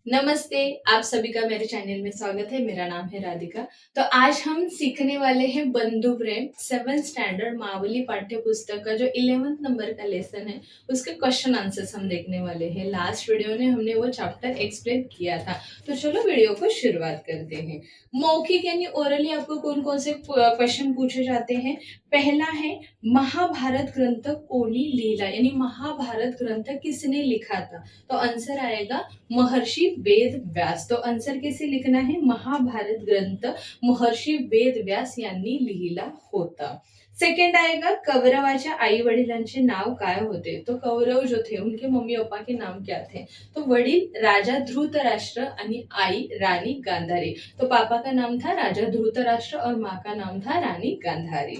नमस्ते, आप सभी का मेरे चैनल में स्वागत है। मेरा नाम है राधिका। तो आज हम सीखने वाले हैं बंधु प्रेम 7th स्टैंडर्ड मावली पाठ्य पुस्तक का जो 11th नंबर का लेसन है, उसके क्वेश्चन आंसर्स हम देखने वाले हैं। लास्ट वीडियो में हमने वो चैप्टर एक्सप्लेन किया था। तो चलो वीडियो को शुरुआत करते हैं। मौखिक यानी ओरली आपको कौन-कौन से क्वेश्चन पूछे जाते हैं? पहला है महाभारत ग्रंथ कोणी लिहिला, यानी महाभारत ग्रंथ किसने लिखा था? तो आंसर आएगा महर्षि वेद व्यास। तो आंसर कैसे लिखना है? महाभारत ग्रंथ महर्षि वेद व्यास यांनी लिहिला होता। सेकंड आएगा कौरवाच्या आई वडिलांचे नाव काय होते? तो कौरव जो थे उनके मम्मी पापा के नाम क्या थे? तो वडील राजा धृतराष्ट्र आणि आई रानी गांधारी। तो पापा का नाम था राजा धृतराष्ट्र और माँ का नाम था रानी गांधारी।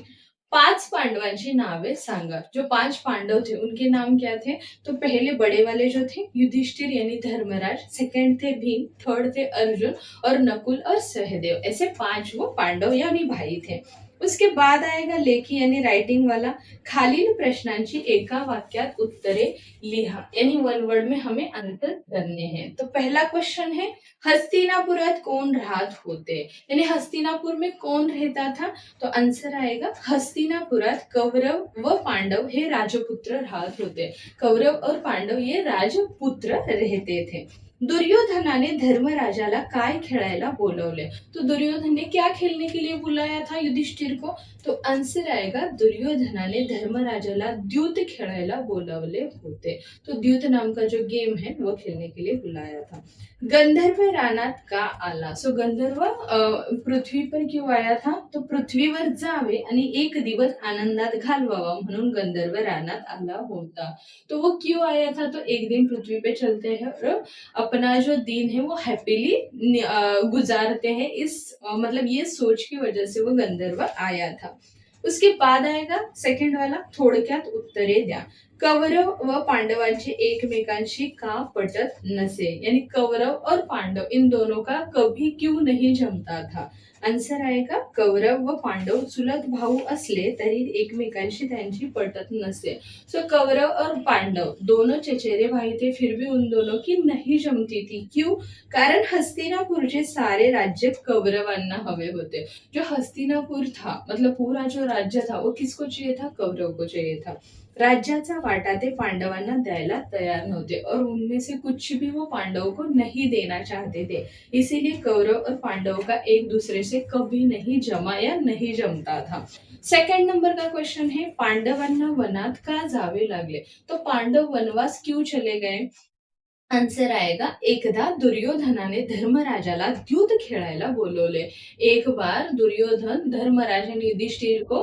5 पांडवांची नावे सांगा। जो 5 पांडव थे उनके नाम क्या थे? तो पहले बड़े वाले जो थे युधिष्ठिर यानी धर्मराज, सेकंड थे भीम, थर्ड थे अर्जुन और नकुल और सहदेव। ऐसे 5 वो पांडव यानी भाई थे। उसके बाद आएगा लेखी यानी राइटिंग वाला। खालील प्रश्नांची एका वाक्यात उत्तरे लिहा, यानी वन वर्ड में हमें आंसर करने हैं। तो पहला क्वेश्चन है हस्तिनापुरात कौन राहत होते? यानी हस्तिनापुर में कौन रहता था? तो आंसर आएगा हस्तिनापुरात कौरव व पांडव हे राजपुत्र राहत होते। कौरव और पांडव ये राजपुत्र रहते थे। दुर्योधनाने धर्मराजाला काय खेळायला बोलवले? तो दुर्योधन ने क्या खेलने के लिए बुलाया था युधिष्ठिर को? तो आंसर आएगा दुर्योधनाने धर्मराजाला द्यूत खेळायला बोलवले होते। तो द्यूत नाम का जो गेम है वो खेलने के लिए बुलाया था। गंधर्व रानात का आला? सो गंधर्व पृथ्वी पर क्यों आया था? तो पृथ्वीवर जावे आणि एक दिवस आनंदात घालवावा म्हणून गंधर्व रानात आला होता। तो वो क्यों आया था? तो एक दिन पृथ्वी पे चलते हैं और अपना जो दिन है वो हैप्पीली गुजारते हैं। मतलब ये सोच की वजह से वो गंधर्व आया था। उसके बाद आएगा सेकंड वाला, थोडक्यात उत्तरे द्या। कौरव व पांडवांचे एकमेकांशी का पटत नसे? यानी कौरव और पांडव इन दोनों का कभी क्यों नहीं जमता था? आंसर आएगा कौरव व पांडव चुलत भाऊ असले तरी एकमेकांशी त्यांची पटत नसे। सो कौरव और पांडव दोनों चचेरे भाई थे, फिर भी उन दोनों की नहीं जमती थी। क्यों? कारण हस्तिनापुरचे सारे राज्य कौरवांना हवे होते। जो हस्तिनापुर था, मतलब पूरा जो राज्य था वो किसको चाहिए था? कौरव को चाहिए था। राज्याचा वाटा ते पांडवांना द्यायला तयार नव्हते और उनमें से कुछ भी वो पांडवों को नहीं देना चाहते थे। इसीलिए कौरव और पांडव का एक दूसरे से कभी नहीं जमा या नहीं जमता था। सेकंड नंबर का क्वेश्चन है पांडवांना वनात का जावे लागले? तो पांडव वनवास क्यों चले गए? आन्सर आएगा एकदा दुर्योधनाने धर्मराजाला द्यूत खेळायला बोलवले। एक बार दुर्योधन धर्मराज यानी युधिष्ठिर को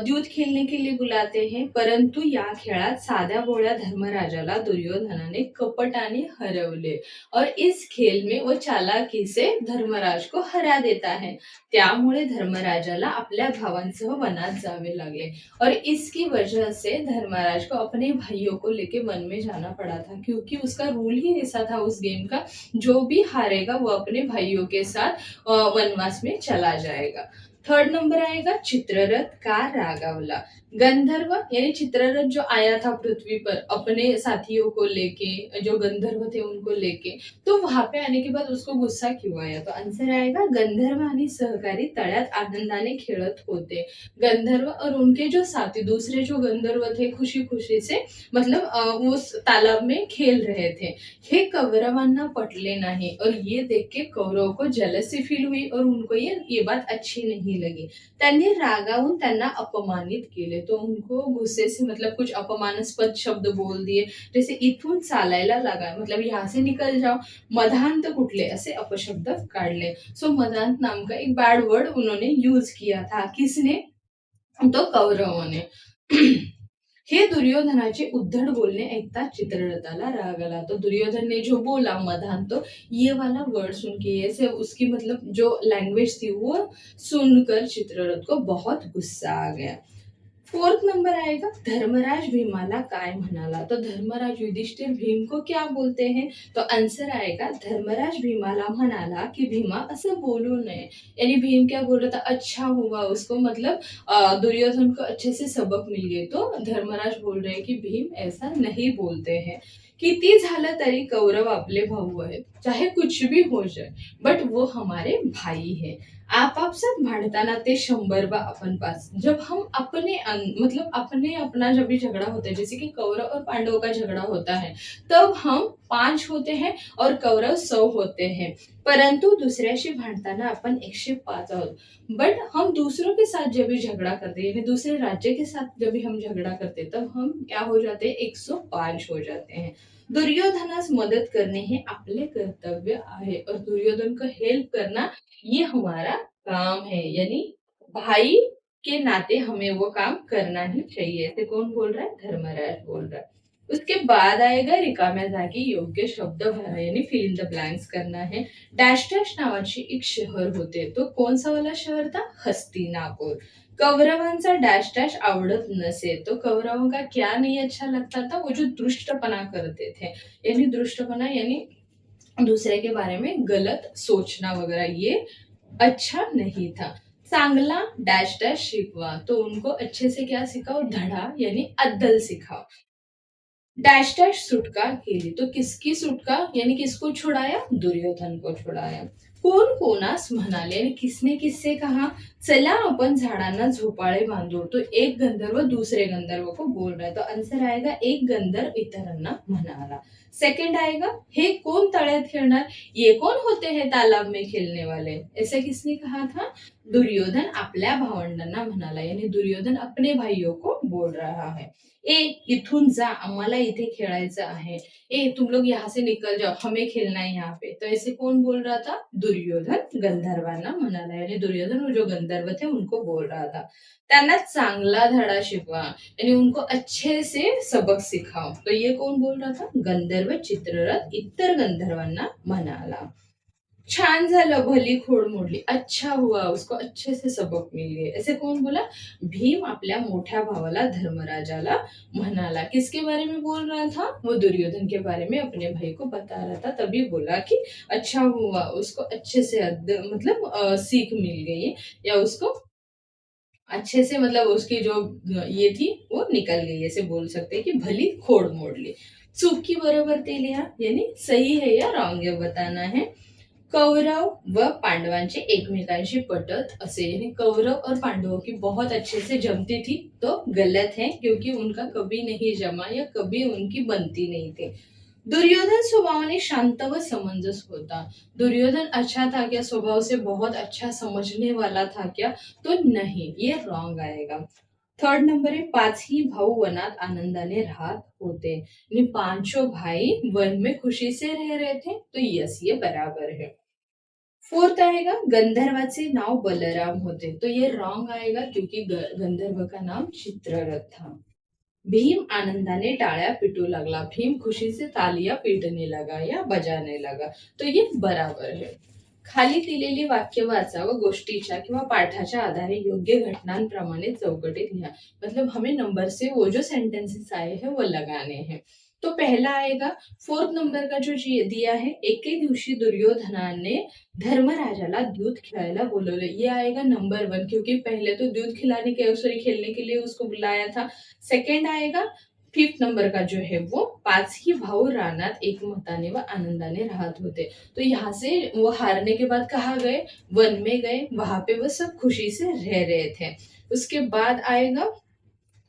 द्यूत खेलने के लिए बुलाते हैं, परंतु या खेळात साध्या भोळ्या धर्मराजाला दुर्योधनाने कपटाने हरवले और इस खेल में वो चालाकी से धर्मराज को हरा देता है। त्यामुळे धर्मराजाला आपल्या भावांसह वनात जावे लागले और इसकी वजह से धर्मराज को अपने भाइयों को लेके वन में जाना पड़ा था, क्योंकि उसका रूल ही ऐसा था उस गेम का, जो भी हारेगा वो अपने भाइयों के साथ वनवास में चला जाएगा। थर्ड नंबर आएगा चित्ररथ का रागावला? गंधर्व यानी चित्ररथ जो आया था पृथ्वी पर अपने साथियों को लेके, जो गंधर्व थे उनको लेके, तो वहां पे आने के बाद उसको गुस्सा क्यों आया? तो आंसर आएगा गंधर्व आणि सहकारी तळ्यात आनंदाने खेळत होते। गंधर्व और उनके जो साथी दूसरे जो गंधर्व थे खुशी खुशी से मतलब उस तालाब में खेल रहे थे। हे कौरवांना पटले नहीं और ये देख के कौरव को जेलसी फील हुई और उनको ये बात अच्छी नहीं लगी। त्यांनी रागावून त्यांना अपमानित केले। तो उनको गुस्से से मतलब कुछ अपमानास्पद शब्द बोल दिए, जैसे इथून चालायला लगा, मतलब यहाँ से निकल जाओ, मधांत कुठले ऐसे अपशब्द काढले। सो मदांत नाम का एक बैड वर्ड उन्होंने यूज किया था। किसने? तो कौरवों ने। हे दुर्योधनाचे उद्धट बोलणे ऐकता चित्ररथाला राग आला। तो दुर्योधन ने जो बोला मधान, तो ये वाला वर्ड सुन के ऐसे उसकी मतलब जो लैंग्वेज थी वो सुनकर चित्ररथ को बहुत गुस्सा आ गया। फोर्थ नंबर आएगा धर्मराज भीमाला काय म्हणाला? तो धर्मराज युधिष्ठिर भीम को क्या बोलते हैं? तो आंसर आएगा धर्मराज भीमाला म्हणाला कि भीमा असं बोलू नये। यानी भीम क्या बोल रहा था? अच्छा हुआ उसको मतलब दुर्योधन को अच्छे से सबक मिल गए। तो धर्मराज बोल रहे हैं कि भीम ऐसा नहीं बोलते हैं। किती झालं तरी कौरव आपले भाऊ आहेत। चाहे कुछ भी हो जाए, बट वो हमारे भाई है. आपापसात भांडताना ते 100 व अपन पास. जब हम मतलब अपने अपना जब भी झगड़ा होता है, जैसे कि कौरव और पांडवों का झगड़ा होता है, तब हम 5 होते हैं और कौरव 100 होते हैं. परंतु दुसऱ्याशी भांडताना आपण 105 आहोत. बट हम दूसरों के साथ जब भी झगड़ा करते हैं, यानी दूसरे राज्य के साथ जब भी हम झगड़ा करते हैं, तब हम क्या हो जाते हैं, 105 हो जाते हैं. दुर्योधनास मदद करणे हे आपले कर्तव्य आहे और दुर्योधन को हेल्प करना ये हमारा काम है. यानी भाई के नाते हमें वो काम करना ही चाहिए. ऐसे कौन बोल रहा है, धर्मराज बोल रहा है. उसके बाद आएगा रिकाम्या जागी योग्य शब्द भरा, यानी फिल इन द ब्लँक्स करना है. डॅश डॅश नावाचे एक शहर होते. तो कौन सा वाला शहर था, हस्तिनापुर. कौरवांचा डॅश डॅश आवडत नसे. तो कौरवों का क्या नहीं अच्छा लगता था, वो जो दुष्टपना करते थे. यानी दुष्टपना यानी दूसरे के बारे में गलत सोचना वगैरह, ये अच्छा नहीं था. चांगला डॅश डॅश शिकवा. तो उनको अच्छे से क्या सिखाओ, धड़ा यानी अद्दल सिखाओ. डैश डैश सुटका केली. तो किसकी सुटका, यानी किसको छुड़ाया, दुर्योधन को छुड़ाया. कोण कोणास म्हणाले, यानी किसने किससे कहा, चला आपण झाडांना झोपाळे बांधू. तो एक गंधर्व दूसरे गंधर्व को बोल रहा है. तो आंसर आएगा एक गंधर्व इतरांना म्हणाला. सेकंड आएगा, हे कोण तळ्यात खेळणार, ये कौन होते हैं तालाब में खेलने वाले. ऐसे किसने कहा था, दुर्योधन आपल्या भावंडांना म्हणाला. यानी दुर्योधन अपने भाइयों को बोल रहा है. ए इथून जा, आम्हाला इथे खेळायचं आहे. ए तुम लोग यहाँ से निकल जाओ, हमें खेलना है यहाँ पे. तो ऐसे कौन बोल रहा था, दुर्योधन गंधर्वांना म्हणाला. यानी दुर्योधन वो जो गंधर्व थे उनको बोल रहा था. त्यांना चांगला धडा शिकवा, यानी उनको अच्छे से सबक सिखाओ. तो ये कौन बोल रहा था, गंधर्व चित्ररथ इतर गंधर्वांना म्हणाला. छान झालं, भली खोड मोडली. अच्छा हुआ, उसको अच्छे से सबक मिल गए. ऐसे कौन बोला, भीम आपल्या मोठ्या भावाला धर्मराजाला म्हणाला. किसके बारे में बोल रहा था, वो दुर्योधन के बारे में अपने भाई को बता रहा था. तभी बोला कि अच्छा हुआ, उसको अच्छे से मतलब सीख मिल गई, या उसको अच्छे से मतलब उसकी जो ये थी वो निकल गई. ऐसे बोल सकते हैं कि भली खोड मोडली. चूक बरोबर ते लिहा, यानी सही है या रॉन्ग है बताना है. कौरव व पांडवांचे एकमेकांशी पटत असे, यानी कौरव और पांडवों की बहुत अच्छे से जमती थी. तो गलत है, क्योंकि उनका कभी नहीं जमा या कभी उनकी बनती नहीं थी. दुर्योधन स्वभावाने शांत व समंजस होता. दुर्योधन अच्छा था क्या, स्वभाव से बहुत अच्छा समझने वाला था क्या, तो नहीं, ये रॉन्ग आएगा. थर्ड नंबर है, 5 ही भाऊ वनात आनंदाने राहत होते. यानी पांचों भाई वन में खुशी से रह रहे थे. तो यस, ये बराबर है. फोर्थ आएगा, गंधर्वाचे नाव बलराम होते. तो ये रॉन्ग आएगा, क्योंकि गंधर्व का नाम चित्ररथ था. भीम आनंदाने टाळ्या पिटू लागला. भीम खुशी से तालियां पीटने लगा या बजाने लगा. तो ये बराबर है. खाली दिलेली वाक्य वाचा व गोष्टीच्या किंवा पाठाच्या आधारे योग्य घटनांप्रमाणे चौकटीत लिहा. मतलब हमें नंबर से वो जो सेंटेंसेस आए हैं वो लगाने हैं. तो पहला आएगा, फोर्थ नंबर का जो दिया है, एके दिवशी दुर्योधनाने धर्मराजाला दूध खिलायला बोलवले. ये आएगा नंबर 1, क्योंकि पहले तो दूध खिलाने के सॉरी खेलने के लिए उसको बुलाया था. सेकंड आएगा, फिफ्थ नंबर का जो है वो, 5 ही भाऊ रानात एकमताने व आनंदाने राहत होते. तो यहाँ से वो हारने के बाद कहाँ गए, वन में गए. वहां पे वो सब खुशी से रह रहे थे. उसके बाद आएगा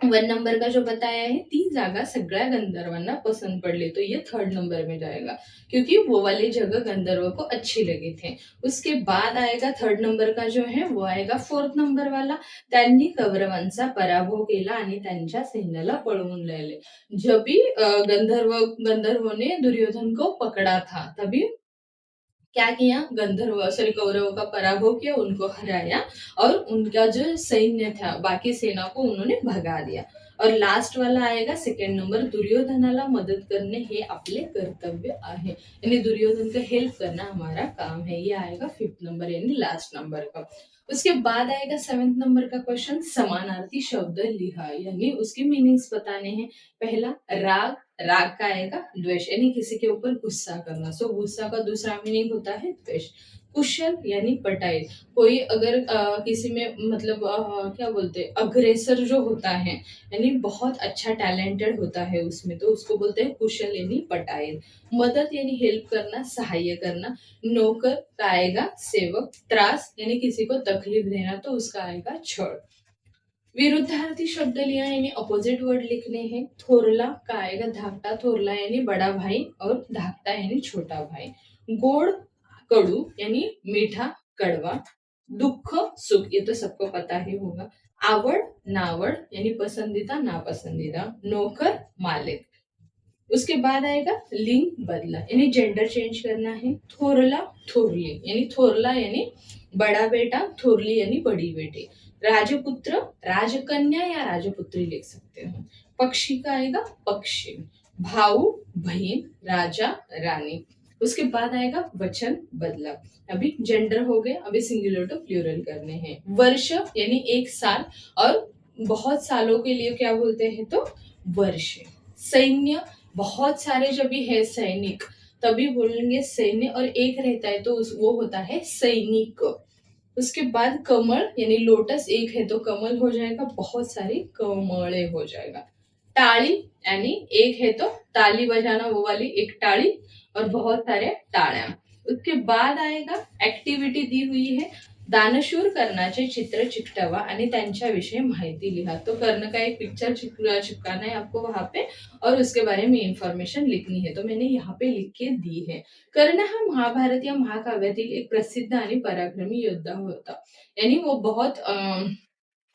1 नंबर का जो बताया है, 3 जागा सगळ्या गंधर्वांना पसंद पडली. तो ये थर्ड नंबर में जाएगा, क्योंकि वो वाली जगह गंधर्व को अच्छी लगी थी. उसके बाद आएगा थर्ड नंबर का जो है वो आएगा फोर्थ नंबर वाला. त्यांनी कौरवांचा पराभव केला आणि त्यांच्या सैन्याला पळवून लावले. जब भी गंधर्वों ने दुर्योधन को पकड़ा था, तभी क्या किया, गंधर्व सॉरी कौरवों का पराभव किया, उनको हराया, और उनका जो सैन्य था, बाकी सेना को उन्होंने भगा दिया. और लास्ट वाला आएगा सेकंड नंबर, दुर्योधनाला मदद करने हे आपले कर्तव्य आहे. यानी दुर्योधन का हेल्प करना हमारा काम है. ये आएगा फिफ्थ नंबर, यानी लास्ट नंबर का. उसके बाद आएगा सेवेंथ नंबर का क्वेश्चन, समानार्थी शब्द लिहा, यानी उसके मीनिंग्स बताने हैं. पहला, राग राग का आएगा द्वेष, यानी किसी के ऊपर गुस्सा करना। सो गुस्सा का दूसरा मीनिंग होता है द्वेष। कुशल यानी पटाई, कोई अगर किसी में मतलब क्या बोलते हैं, अग्रेसर जो होता है यानी बहुत अच्छा टैलेंटेड होता है उसमें, तो उसको बोलते हैं कुशल यानी पटाई। मदद यानी हेल्प करना, सहाय करना। नौकर का आएगा सेवक। त्रास यानी किसी को तकलीफ देना, तो उसका आएगा छळ। विरुद्धार्थी शब्द लिया यानी अपोजिट वर्ड लिखने हैं। थोरला का आएगा धाकटा, थोरला यानी बड़ा भाई और धाकटा यानी छोटा भाई। गोड कडू यानी मीठा कड़वा। दुख सुख, ये तो सबको पता ही होगा। आवड़ नावड़ यानी पसंदीदा नापसंदीदा। नौकर मालिक। उसके बाद आएगा लिंग बदला यानी जेंडर चेंज करना है। थोरला थोरली यानी थोरला यानी बड़ा बेटा, थोरली यानी बड़ी बेटी। राजपुत्र राजकन्या या राजपुत्री लिख सकते हो। पक्षी का आएगा पक्षी। भाऊ बहन, राजा रानी। उसके बाद आएगा वचन बदला। अभी जेंडर हो गए, अभी सिंगुलर टू प्लूरल करने हैं। वर्ष यानी एक साल, और बहुत सालों के लिए क्या बोलते हैं तो वर्ष। सैन्य, बहुत सारे जब भी है सैनिक तभी बोलेंगे सैन्य, और एक रहता है तो वो होता है सैनिक। उसके बाद कमल यानी लोटस, एक है तो कमल हो जाएगा, बहुत सारी कमले हो जाएगा। ताली यानी एक है तो ताली बजाना, वो वाली एक ताली, और बहुत सारे ताड़्या। उसके बाद आएगा एक्टिविटी दी हुई है। दानशूर कर्णाचे चित्र चिकटवा आणि त्यांच्याविषयी माहिती लिहा। तो कर्ण का एक पिक्चर चिपकाना है आपको वहां पे, और उसके बारे में इंफॉर्मेशन लिखनी है, तो मैंने यहाँ पे लिख के दी है। कर्ण हा महाभारत या महाकाव्यातील एक प्रसिद्ध आणि पराक्रमी योद्धा होता, यानी वो बहुत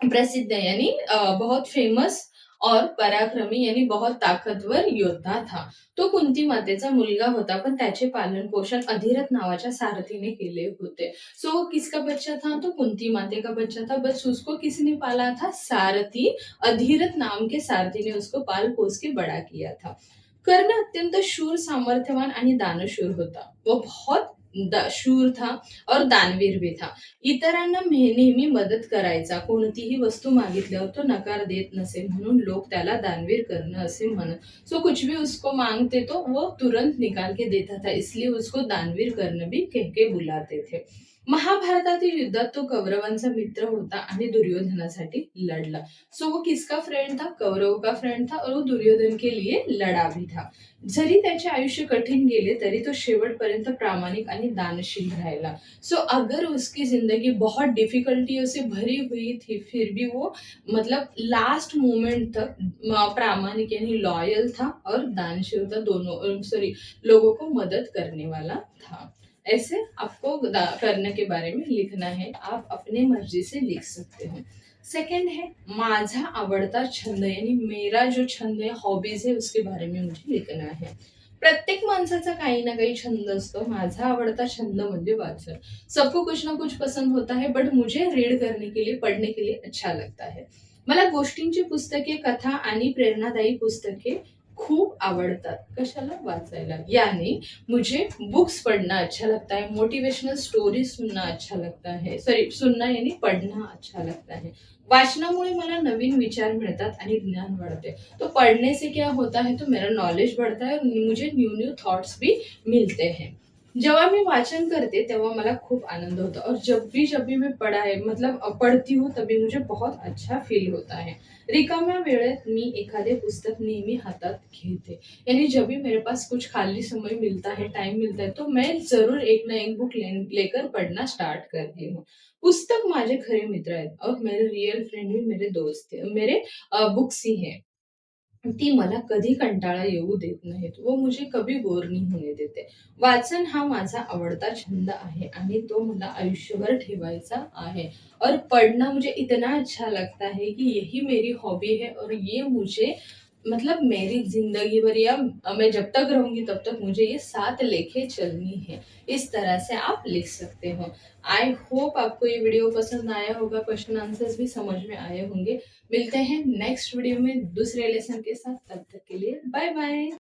प्रसिद्ध है, यानी बहुत फेमस और पराक्रमी यानी बहुत ताकतवर योद्धा था। तो कुंती मातेचा मुलगा होता, पण त्याचे पालन पोषण अधिरथ नावाच्या सारथीने केले होते। सो वो किसका बच्चा था तो कुंती माते का बच्चा था, बस उसको किसने पाला था, सारथी अधिरथ नाम के सारथी ने उसको पाल पोस के बड़ा किया था। कर्ण अत्यंत शूर, सामर्थ्यवान आणि दानशूर होता। वो बहुत शूर था और दानवीर भी था। इतरांना नेहमी मदत करायचा, कोणतीही वस्तू मागितल्यावर तो नकार देत नसे, म्हणून लोक त्याला दानवीर कर्ण असे म्हणत। सो कुछ भी उसको मांगते तो वो तुरंत निकाल के देता था, इसलिए उसको दानवीर कर्ण भी कह के बुलाते थे। महाभारतातील युद्धात तो कौरवांचा मित्र होता आणि दुर्योधनासाठी लढला। सो वो किसका फ्रेंड था, कौरव का फ्रेंड था, और वो दुर्योधन के लिए लड़ा भी था। जरी त्याचे आयुष्य कठीण गेले तरी तो शेवटपर्यंत प्रामाणिक आणि दानशील राहिला। सो अगर उसकी जिंदगी बहुत डिफिकल्टियों से भरी हुई थी, फिर भी वो मतलब लास्ट मोमेंट तक प्रामाणिक यानी लॉयल था और दानशील था, दोनों सॉरी लोगों को मदद करने वाला था। ऐसे आपको करने के बारे में लिखना है, आप अपने मर्जी से लिख सकते हो। सेकंड है माझा आवडता छंद, यानी मेरा जो छंद है, हॉबीज है, उसके बारे में मुझे लिखना है। प्रत्येक माणसाचा काही ना काही छंद असतो। माझा आवडता छंद म्हणजे वाचन। सबको कुछ ना कुछ पसंद होता है, बट मुझे रीड करने के लिए, पढ़ने के लिए अच्छा लगता है। मला गोष्टींची पुस्तके, कथा आणि प्रेरणादायी पुस्तके खूप आवडतात। कशाला, वाचायला। यानी मुझे बुक्स पढ़ना अच्छा लगता है, मोटिवेशनल स्टोरी सुनना अच्छा लगता है, सॉरी सुनना यानी पढ़ना अच्छा लगता है। वाचनामुळे मला नवीन विचार मिळतात आणि ज्ञान वाढते। तो पढ़ने से क्या होता है तो मेरा नॉलेज बढ़ता है और मुझे न्यू न्यू थॉट्स भी मिलते हैं। जेव्हा मी वाचन करते तेव्हा मला खूप आनंद होता, और जब भी मैं पढ़ाई मतलब पढ़ती हूँ तभी मुझे बहुत अच्छा फील होता है। रिकाम्या वेळेत मी एखादे पुस्तक नेहमी हातात घेते, यानी जब भी मेरे पास कुछ खाली समय मिलता है, टाइम मिलता है, तो मैं जरूर एक ना एक बुक लेकर पढ़ना स्टार्ट करती हूँ। पुस्तक माझे खरे मित्र आहेत, और मेरे रियल फ्रेंड भी मेरे दोस्त है, मेरे बुक्स ही हैं। ती मला कधी कंटाळा येऊ देत नाहीत, वो मुझे कभी बोर नहीं होने देते। वाचन हा माझा आवडता छंद आहे आणि तो मला आयुष्यभर ठेवायचा आहे, और पढ़ना मुझे इतना अच्छा लगता है कि यही मेरी हॉबी है, और ये मुझे मतलब मेरी ज़िंदगी भर, या मैं जब तक रहूँगी तब तक मुझे ये साथ लेके चलनी है। इस तरह से आप लिख सकते हो। आई होप आपको ये वीडियो पसंद आया होगा, क्वेश्चन आंसर्स भी समझ में आए होंगे। मिलते हैं नेक्स्ट वीडियो में दूसरे लेसन के साथ, तब तक के लिए बाय बाय।